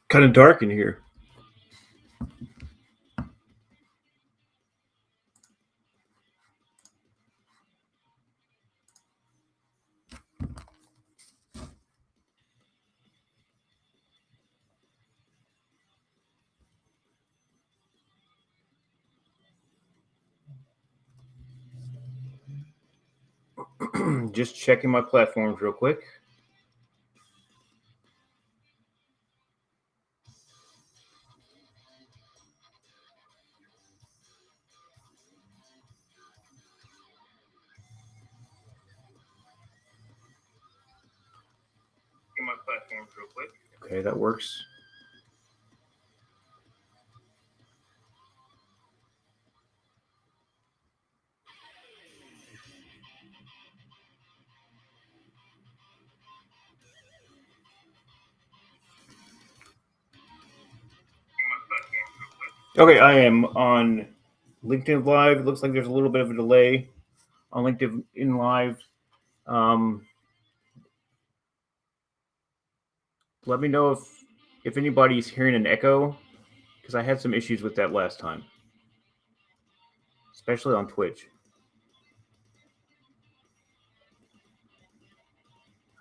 Kind of dark in here. Just checking my platforms real quick. My platforms real quick. Okay, that works. Okay, I am on LinkedIn Live. It looks like there's a little bit of a delay on LinkedIn Live. Let me know if anybody's hearing an echo, because I had some issues with that last time, especially on Twitch.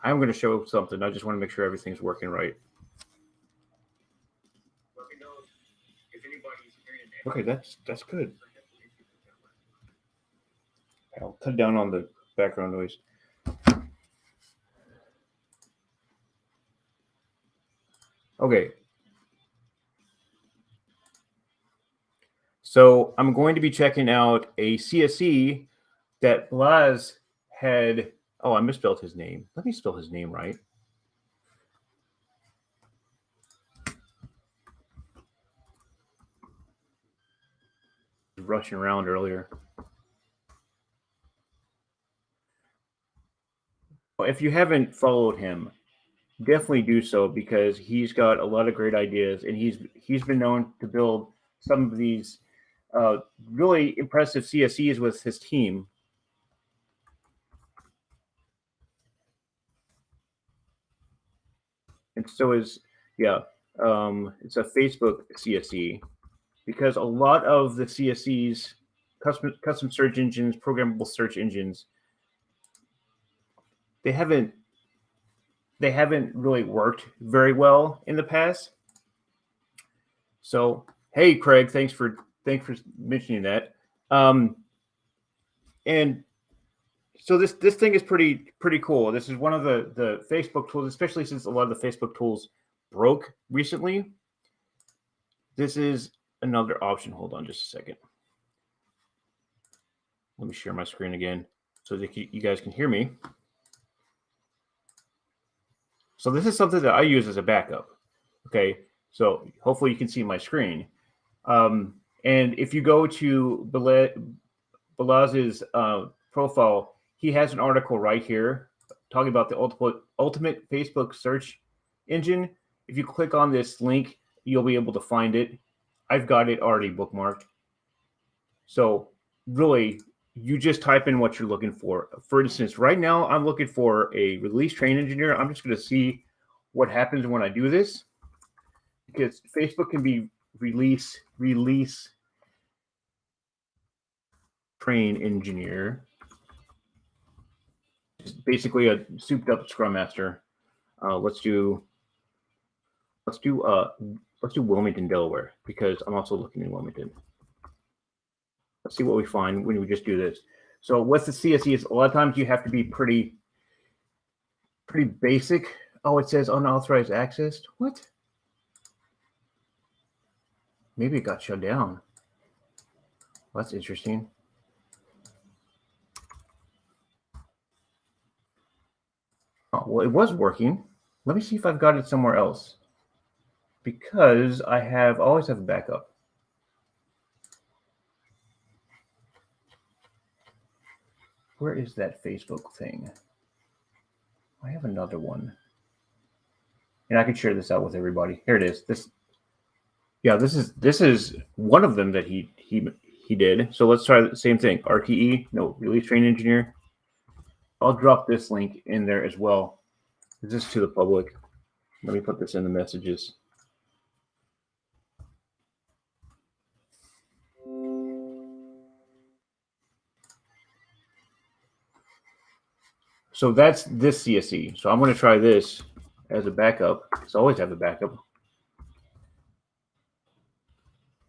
I'm going to show something. I just want to make sure everything's working right. Let me know if anybody's hearing an echo. Okay, that's good. I'll cut down on the background noise. Okay. So I'm going to be checking out a CSE that Balazs had. Oh, I misspelled his name. Let me spell his name right. Rushing around earlier. If you haven't followed him, definitely do so, because he's got a lot of great ideas, and he's been known to build some of these really impressive CSEs with his team. And so it's a Facebook CSE, because a lot of the CSEs, custom search engines, programmable search engines, they haven't really worked very well in the past. So, hey, Craig, thanks for mentioning that. And so this thing is pretty cool. This is one of the Facebook tools, especially since a lot of the Facebook tools broke recently. This is another option. Hold on just a second. Let me share my screen again so that you guys can hear me. So this is something that I use as a backup. Okay, so hopefully you can see my screen. And if you go to Balaz's profile, he has an article right here talking about the ultimate Facebook search engine. If you click on this link, you'll be able to find it. I've got it already bookmarked. So really, you just type in what you're looking for. For instance, right now I'm looking for a release train engineer. I'm just going to see what happens when I do this, because Facebook can be release train engineer. It's basically a souped up Scrum Master. Let's do Wilmington, Delaware, because I'm also looking in Wilmington. Let's see what we find when we just do this. So what's the CSE is, a lot of times you have to be pretty basic. Oh, it says unauthorized access. What? Maybe it got shut down. Well, that's interesting. Oh, well, it was working. Let me see if I've got it somewhere else, because I always have a backup. Where is that Facebook thing? I have another one, and I can share this out with everybody. Here it is. This is one of them that he did. So let's try the same thing. RTE, no, release train engineer. I'll drop this link in there as well. This is to the public. Let me put this in the messages. So that's this CSE. So I'm going to try this as a backup. It's always have a backup.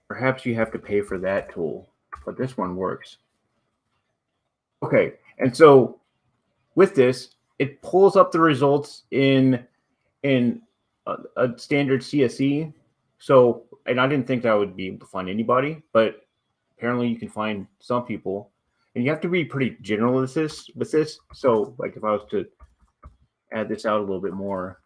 Perhaps you have to pay for that tool, but this one works. Okay, and so with this, it pulls up the results in a standard CSE. So, and I didn't think that I would be able to find anybody, but apparently you can find some people, and you have to be pretty general with this. So, like if I was to add this out a little bit more,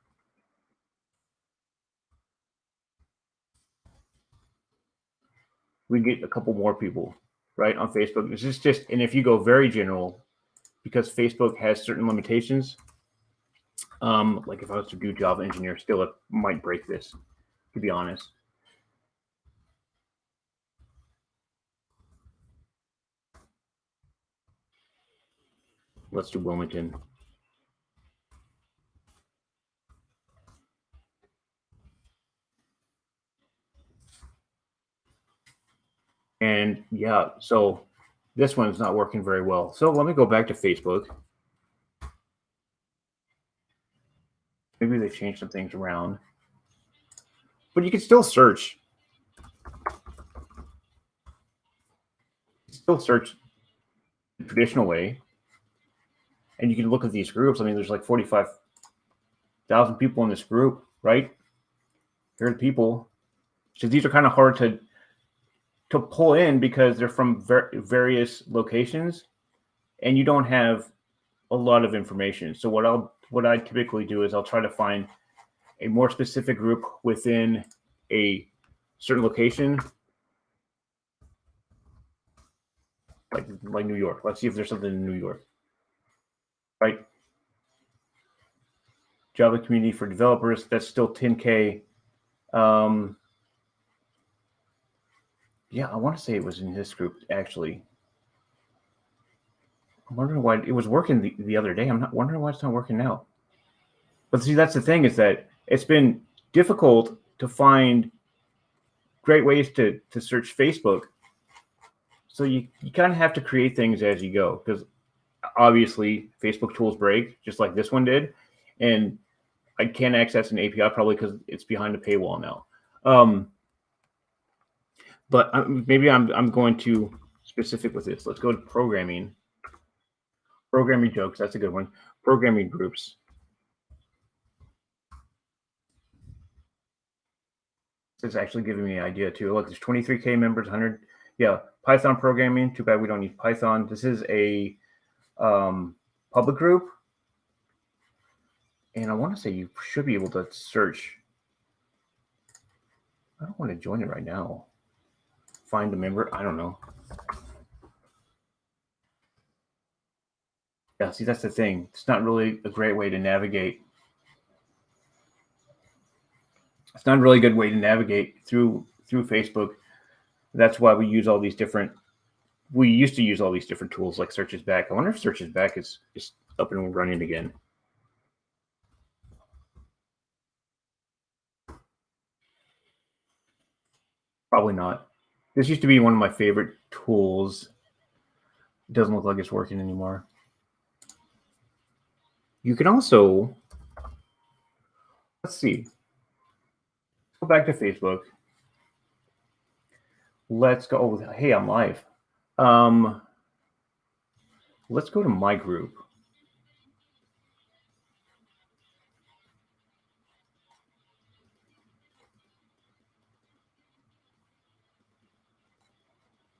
we get a couple more people, right, on Facebook. This is just, and if you go very general, because Facebook has certain limitations, like if I was to do Java engineer, still it might break this, to be honest. Let's do Wilmington. And yeah, so this one's not working very well. So let me go back to Facebook. Maybe they changed some things around. But you can still search. Still search the traditional way. And you can look at these groups. I mean, there's like 45,000 people in this group, right? Here are the people. So these are kind of hard to pull in because they're from various locations, and you don't have a lot of information. So what I typically do is I'll try to find a more specific group within a certain location, like New York. Let's see if there's something in New York, right? Java community for developers. That's still 10K. Yeah, I want to say it was in this group actually. I'm wondering why it was working the other day. I'm not wondering why it's not working now. But see, that's the thing, is that it's been difficult to find great ways to search Facebook. So you kind of have to create things as you go, because obviously Facebook tools break, just like this one did. And I can't access an API probably because it's behind a paywall now. But maybe I'm going too specific with this. Let's go to programming. Programming jokes, that's a good one. Programming groups. This is actually giving me an idea too. Look, there's 23K members, 100. Yeah, Python programming. Too bad we don't need Python. This is a public group. And I want to say you should be able to search. I don't want to join it right now. Find a member. I don't know. Yeah, see, that's the thing. It's not really a great way to navigate. It's not a really good way to navigate through Facebook. That's why we use all these different. We used to use all these different tools like Search is Back. I wonder if Search is Back is up and running again. Probably not. This used to be one of my favorite tools. It doesn't look like it's working anymore. You can also, let's see. Go back to Facebook. Let's go. Oh, hey, I'm live. Let's go to my group.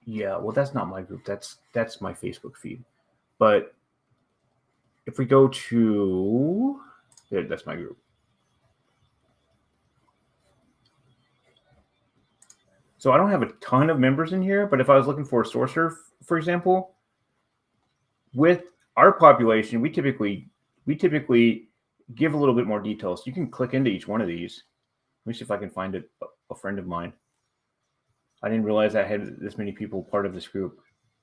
Yeah, well, that's not my group. That's my Facebook feed. But if we go to there, that's my group. So I don't have a ton of members in here, but if I was looking for a sourcer, for example, with our population, we typically give a little bit more details. You can click into each one of these. Let me see if I can find a friend of mine. I didn't realize I had this many people part of this group,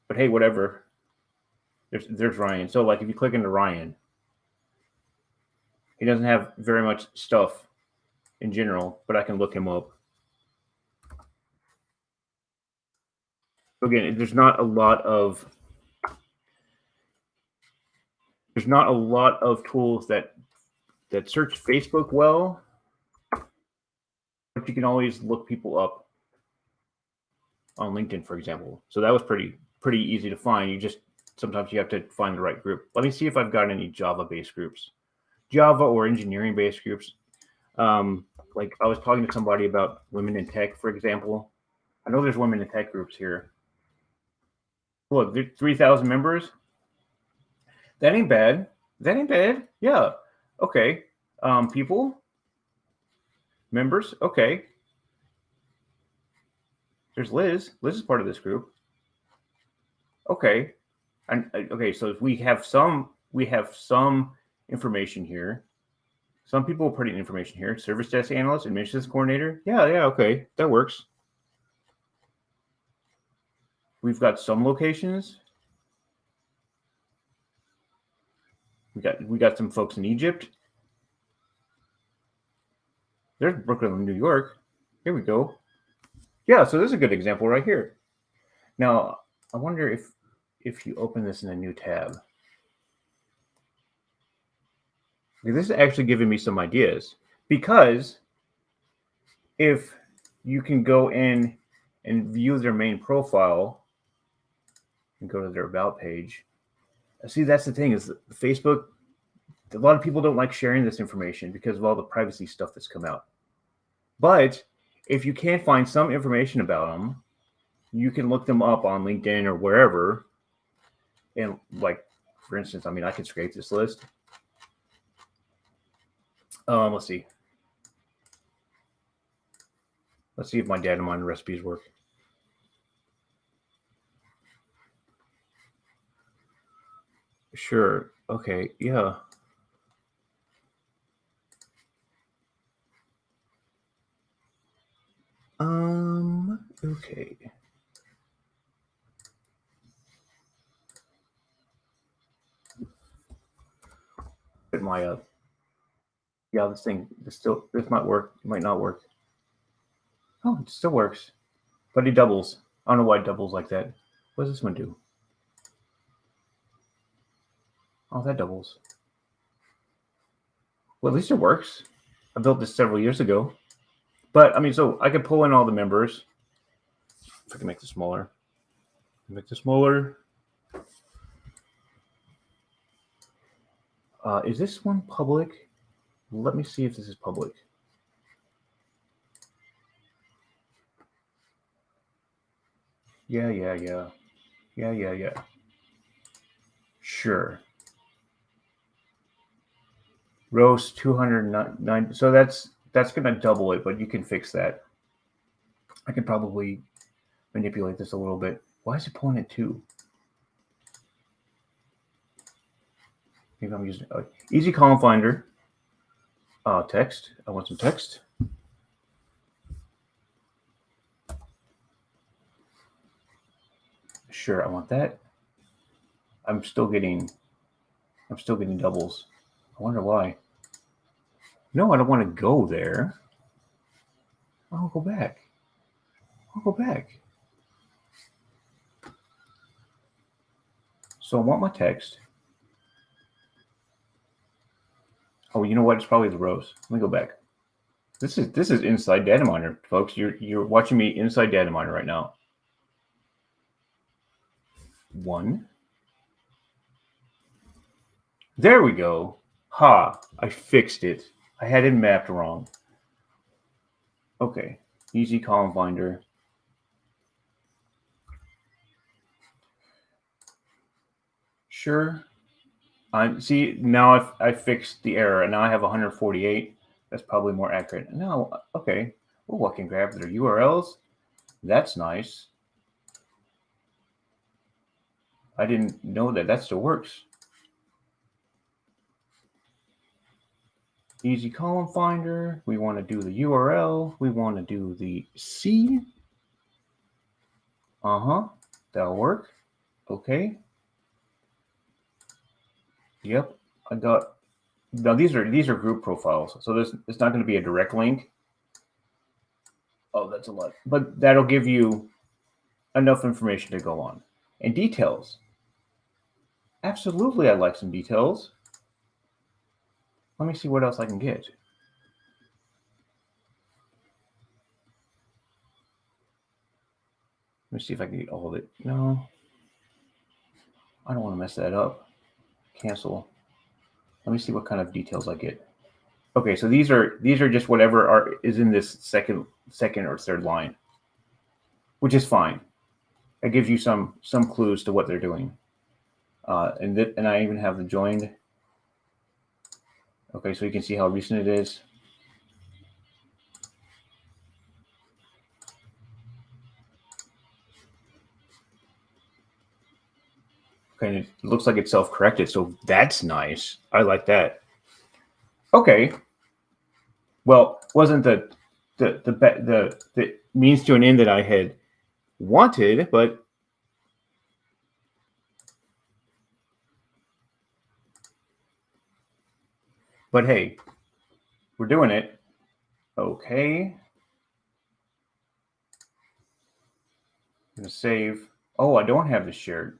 but hey, whatever. There's Ryan. So like if you click into Ryan, he doesn't have very much stuff in general, but I can look him up. Again, there's not a lot of There's not a lot of tools that search Facebook well, but you can always look people up on LinkedIn, for example. So that was pretty easy to find. You just sometimes you have to find the right group. Let me see if I've got any Java-based groups, Java or engineering-based groups. Like I was talking to somebody about women in tech, for example. I know there's women in tech groups here. Look, there's 3,000 members. That ain't bad. That ain't bad. Yeah. Okay. People, members. Okay. There's Liz. Liz is part of this group. Okay. And okay, so if we have some information here. Some people are putting information here. Service desk analyst, admissions coordinator. Yeah, okay. That works. We've got some locations. We got some folks in Egypt. There's Brooklyn, New York. Here we go. Yeah, so this is a good example right here. Now, I wonder if you open this in a new tab. This is actually giving me some ideas, because if you can go in and view their main profile and go to their about page. See, that's the thing, is Facebook, a lot of people don't like sharing this information because of all the privacy stuff that's come out. But if you can find some information about them, you can look them up on LinkedIn or wherever. And like, for instance, I mean, I could scrape this list. Let's see. Let's see if my data mine recipes work. Sure. Okay. Yeah. Okay. Put my yeah, this might work. It might not work. Oh, it still works, but it doubles. I don't know why it doubles like that. What does this one do? Oh, that doubles. Well, at least it works. I built this several years ago. But I mean, so I could pull in all the members. If I can make this smaller. Make this smaller. Is this one public? Let me see if this is public. Yeah. Sure. Roast 209. So that's going to double it, but you can fix that. I can probably manipulate this a little bit. Why is it pulling it 2? Maybe I'm using easy column finder. Text. I want some text. Sure, I want that. I'm still getting doubles. I wonder why. No, I don't want to go there. I'll go back. So I want my text. Oh, you know what? It's probably the rows. Let me go back. This is inside data miner, folks. You're watching me inside data miner right now. 1. There we go. Ha! I fixed it. I had it mapped wrong. Okay. Easy column finder. Sure. See, now I fixed the error, and now I have 148. That's probably more accurate. No, okay. Oh, I can grab their URLs. That's nice. I didn't know that still works. Easy column finder. We want to do the URL. We want to do the C. That'll work. Okay. Yep. I got. Now these are group profiles, so it's not going to be a direct link. Oh, that's a lot, but that'll give you enough information to go on. And details. Absolutely, I like some details. Let me see what else I can get. Let me see if I can get all of it. No, I don't want to mess that up. Cancel. Let me see what kind of details I get. Okay, so these are just whatever is in this second or third line, which is fine. It gives you some clues to what they're doing. And I even have the joined. Okay, so you can see how recent it is. Okay, and it looks like it's self-corrected, so that's nice. I like that. Okay. Well, wasn't the means to an end that I had wanted, but hey, we're doing it. Okay. I'm gonna save. Oh, I don't have this shared.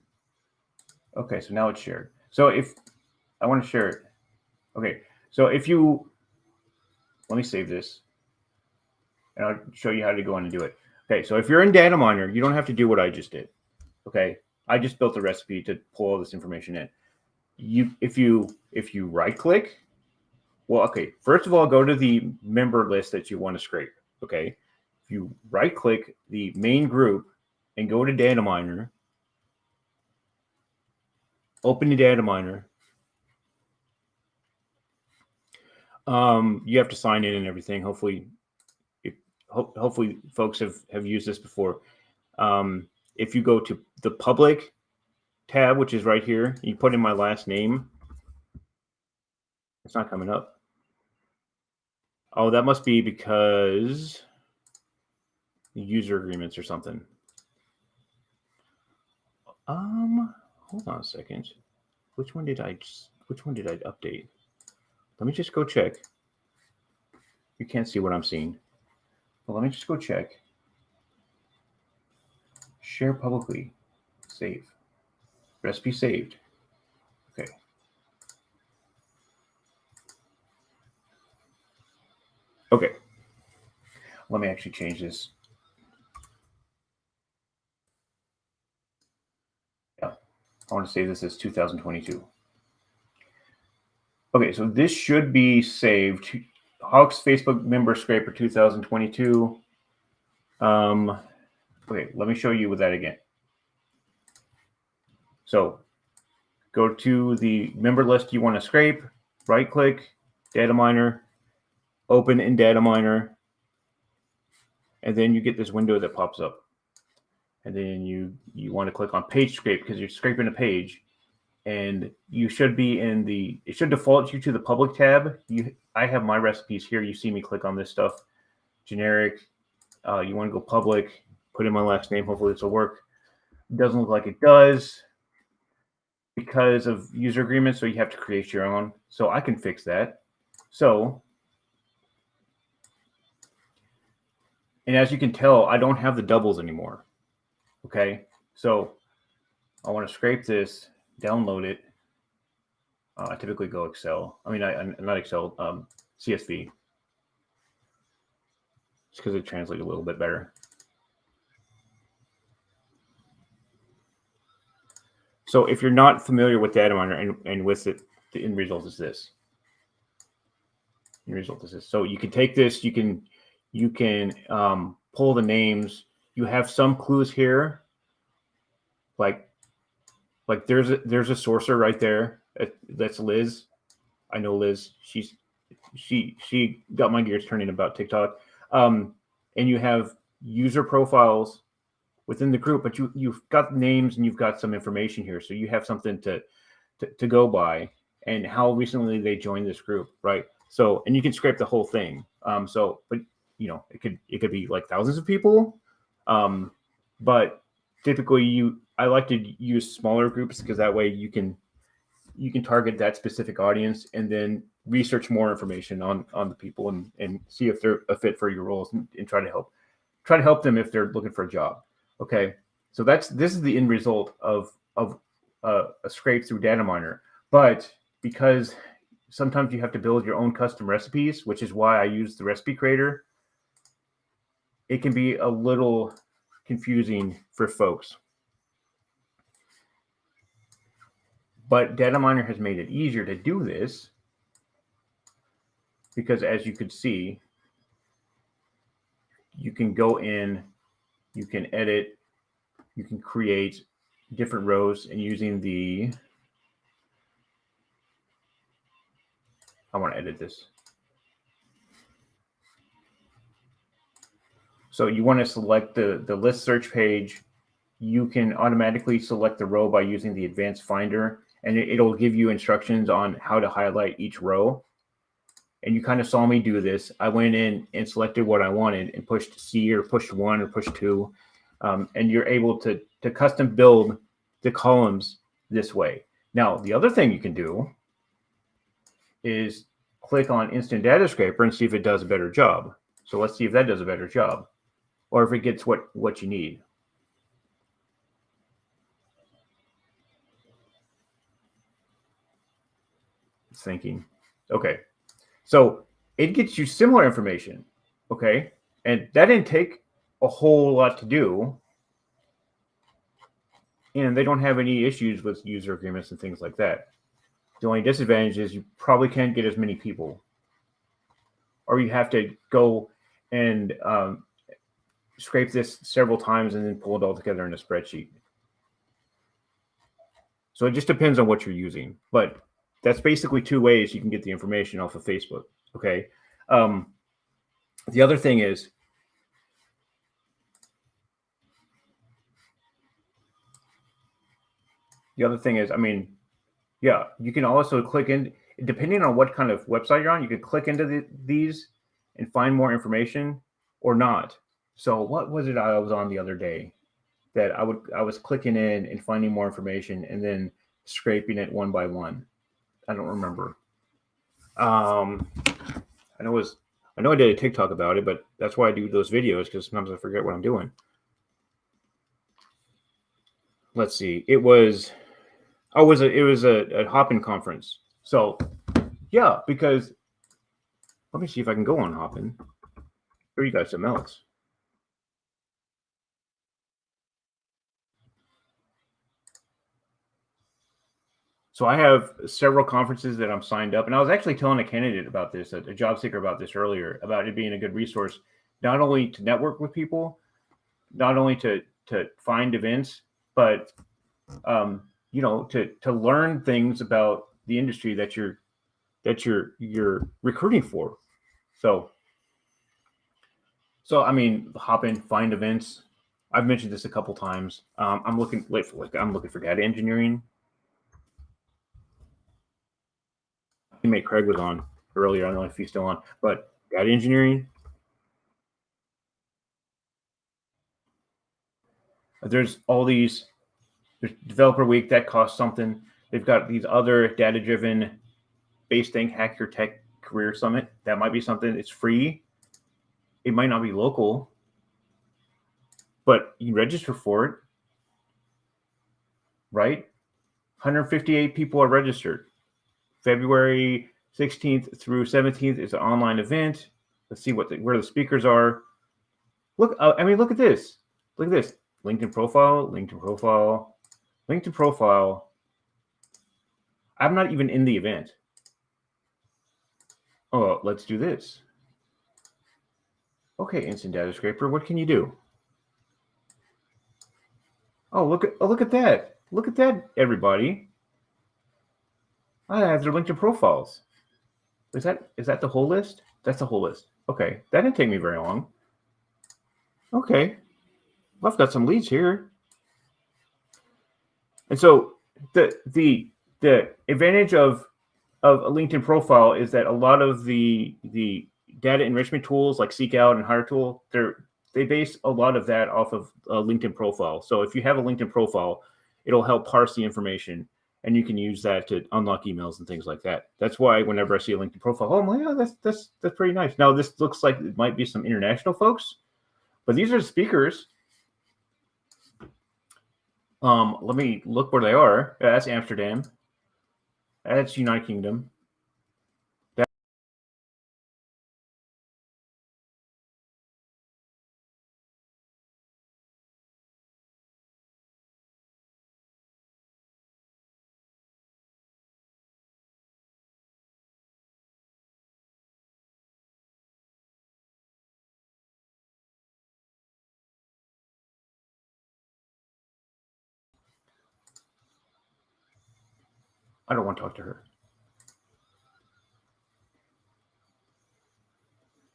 Okay, so now it's shared. So if I want to share it, okay. So if you let me save this, and I'll show you how to go in and do it. Okay, so if you're in Dataminr, you don't have to do what I just did. Okay, I just built a recipe to pull all this information in. If you right click, well, okay. First of all, go to the member list that you want to scrape. Okay, if you right click the main group and go to Dataminr, open the Dataminr. You have to sign in and everything. Hopefully, hopefully folks have used this before. If you go to the public tab, which is right here, you put in my last name. It's not coming up. Oh, that must be because user agreements or something. Hold on a second. Which one did I update? Let me just go check. You can't see what I'm seeing. Well, let me just go check. Share publicly. Save. Recipe saved. Okay. Okay. Let me actually change this. Yeah. I want to save this as 2022. Okay, so this should be saved. Hawks Facebook member scraper 2022. Okay, let me show you with that again. So go to the member list you want to scrape, right click, Dataminr, open in Dataminr, and then you get this window that pops up. And then you want to click on page scrape because you're scraping a page. And you should be in it should default you to the public tab. I have my recipes here. You see me click on this stuff. Generic. You want to go public, put in my last name. Hopefully this will work. It doesn't look like it does because of user agreements. So you have to create your own. So I can fix that. So, and as you can tell, I don't have the doubles anymore. Okay. So I want to scrape this, download it. I typically go Excel. I mean, not Excel, CSV. Just because it translates a little bit better. So if you're not familiar with Dataminr and with it, the end result is this. The result is this. So you can take this, you can pull the names. You have some clues here, like there's a sourcer right there. That's Liz. I know Liz. She got my gears turning about TikTok. And you have user profiles within the group, but you've got names and you've got some information here, so you have something to go by and how recently they joined this group, right? So, and you can scrape the whole thing. But you know, it could be like thousands of people. But typically I like to use smaller groups because that way you can target that specific audience and then research more information on the people and see if they're a fit for your roles and try to help them if they're looking for a job. Okay. So this is the end result of a scrape through data miner. But because sometimes you have to build your own custom recipes, which is why I use the recipe creator, it can be a little confusing for folks. But data miner has made it easier to do this because, as you could see, you can go in, you can edit, you can create different rows, and using the, I want to edit this. So you want to select the list search page. You can automatically select the row by using the advanced finder, and it'll give you instructions on how to highlight each row. And you kind of saw me do this. I went in and selected what I wanted and pushed C or pushed 1 or pushed 2. And you're able to custom build the columns this way. Now, the other thing you can do is click on Instant Data Scraper and see if it does a better job. So let's see if that does a better job, or if it gets what you need. It's thinking. Okay. So it gets you similar information. Okay. And that didn't take a whole lot to do. And they don't have any issues with user agreements and things like that. The only disadvantage is you probably can't get as many people, or you have to go and scrape this several times and then pull it all together in a spreadsheet. So it just depends on what you're using, but that's basically 2 ways you can get the information off of Facebook. Okay. The other thing is, I mean, yeah, you can also click in, depending on what kind of website you're on, you can click into these and find more information or not. So what was it I was on the other day that I was clicking in and finding more information and then scraping it one by one? I don't remember. I know I did a TikTok about it, but that's why I do those videos, because sometimes I forget what I'm doing. Let's see. It was a Hopin conference. So yeah, because let me see if I can go on Hopin. Or you got something else. So I have several conferences that I'm signed up, and I was actually telling a candidate about this, a job seeker about this earlier, about it being a good resource, not only to network with people, not only to find events, but to learn things about the industry that you're recruiting for. So I mean, Hopin, find events. I've mentioned this a couple times. I'm looking for data engineering. Teammate Craig was on earlier. I don't know if he's still on, but data engineering. There's all these. There's Developer Week that costs something. They've got these other data-driven based thing, Hack Your Tech Career Summit. That might be something. It's free. It might not be local, but you register for it, right? 158 people are registered. February 16th through 17th is an online event. Let's see where the speakers are. Look, look at this. Look at this. LinkedIn profile, LinkedIn profile, LinkedIn profile. I'm not even in the event. Oh, let's do this. Okay, Instant Data Scraper, what can you do? Oh, look at that. Look at that, everybody. I have their LinkedIn profiles. Is that the whole list? That's the whole list. Okay, that didn't take me very long. Okay, well, I've got some leads here. And so the advantage of a LinkedIn profile is that a lot of the data enrichment tools like Seekout and HireTool, they base a lot of that off of a LinkedIn profile. So if you have a LinkedIn profile, it'll help parse the information, and you can use that to unlock emails and things like that. That's why whenever I see a LinkedIn profile, oh my God, that's pretty nice. Now this looks like it might be some international folks, but these are speakers. Let me look where they are. Yeah, that's Amsterdam. That's United Kingdom. I don't want to talk to her.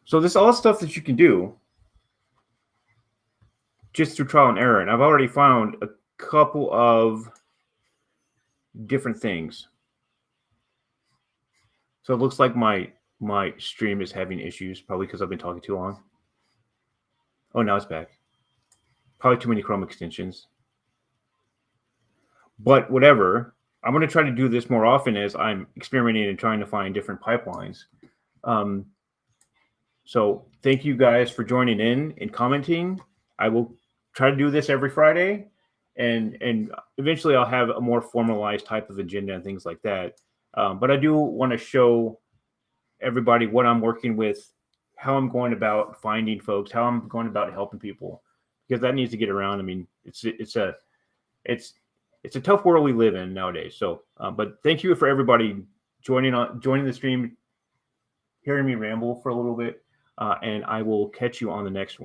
So this all stuff that you can do just through trial and error, and I've already found a couple of different things. So it looks like my stream is having issues, probably because I've been talking too long. Oh, now it's back. Probably too many Chrome extensions. But whatever. I'm going to try to do this more often as I'm experimenting and trying to find different pipelines. So thank you guys for joining in and commenting. I will try to do this every Friday, and eventually I'll have a more formalized type of agenda and things like that. But I do want to show everybody what I'm working with, how I'm going about finding folks, how I'm going about helping people, because that needs to get around. I mean, it's a tough world we live in nowadays. So, but thank you for everybody joining the stream, hearing me ramble for a little bit, and I will catch you on the next one.